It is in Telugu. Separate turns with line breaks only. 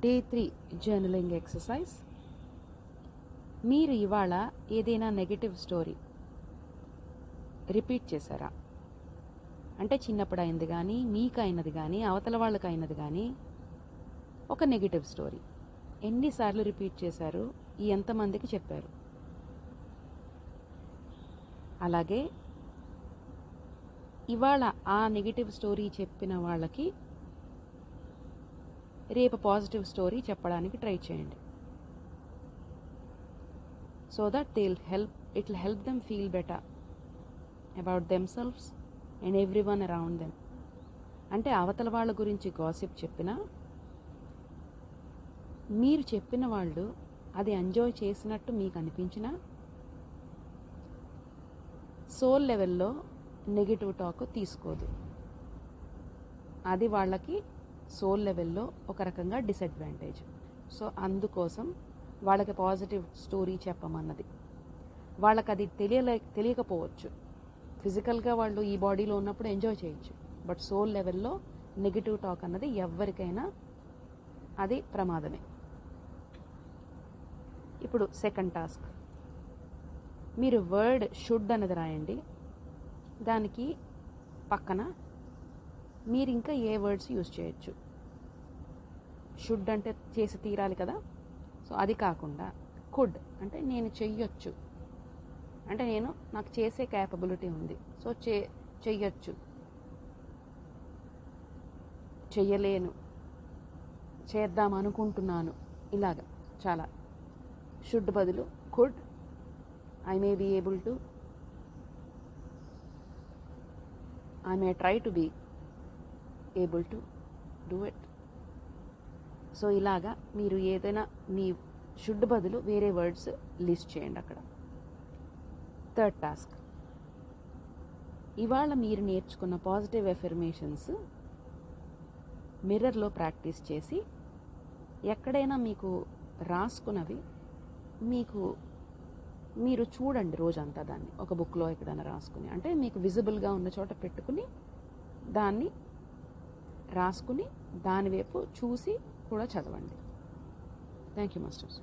Day 3 journaling exercise. మీరు ఇవాళ ఏదైనా నెగటివ్ స్టోరీ రిపీట్ చేశారా? అంటే చిన్నప్పుడు అయింది కానీ, మీకు అయినది కానీ, అవతల వాళ్ళకి అయినది కానీ ఒక నెగటివ్ స్టోరీ ఎన్నిసార్లు రిపీట్ చేశారు, ఎంతమందికి చెప్పారు? అలాగే ఇవాళ ఆ నెగటివ్ స్టోరీ చెప్పిన వాళ్ళకి రేపు పాజిటివ్ స్టోరీ చెప్పడానికి ట్రై చేయండి. So that it will help them feel better about themselves and every one around them. అంటే అవతల వాళ్ళ గురించి గాసిప్ చెప్పినా, మీరు చెప్పిన వాళ్ళు అది ఎంజాయ్ చేసినట్టు మీకు అనిపించినా, సోల్ లెవెల్లో నెగిటివ్ టాక్ తీసుకోదు. అది వాళ్ళకి సోల్ లెవెల్లో ఒక రకంగా డిసడ్వాంటేజ్. సో అందుకోసం వాళ్ళకి పాజిటివ్ స్టోరీ చెప్పమన్నది. వాళ్ళకి అది తెలియకపోవచ్చు. ఫిజికల్గా వాళ్ళు ఈ బాడీలో ఉన్నప్పుడు ఎంజాయ్ చేయొచ్చు, బట్ సోల్ లెవెల్లో నెగిటివ్ టాక్ అన్నది ఎవరికైనా అది ప్రమాదమే. ఇప్పుడు సెకండ్ టాస్క్, మీరు వర్డ్ షుడ్ అన్నది రాయండి. దానికి పక్కన మీరు ఇంకా ఏ వర్డ్స్ యూజ్ చేయొచ్చు. షుడ్ అంటే చేసి తీరాలి కదా, సో అది కాకుండా కుడ్ అంటే నేను చెయ్యొచ్చు, అంటే నాకు చేసే క్యాపబిలిటీ ఉంది, సో చెయ్యొచ్చు, చెయ్యలేను, చేద్దాం అనుకుంటున్నాను, ఇలాగా చాలా. షుడ్ బదులు could, I may be able to, I may try to be able to do it. So ఇలాగా మీరు ఏదైనా మీ షుడ్ బదులు వేరే వర్డ్స్ లిస్ట్ చేయండి అక్కడ. థర్డ్ టాస్క్, ఇవాళ మీరు నేర్చుకున్న పాజిటివ్ ఎఫర్మేషన్స్ మిర్రర్లో ప్రాక్టీస్ చేసి, ఎక్కడైనా మీకు రాసుకున్నవి మీరు చూడండి రోజంతా. దాన్ని ఒక బుక్లో ఎక్కడైనా రాసుకుని, అంటే మీకు విజిబుల్గా ఉన్న చోట పెట్టుకుని దాన్ని రాసుకుని దాని వైపు చూసి కూడా చదవండి. Thank you masters.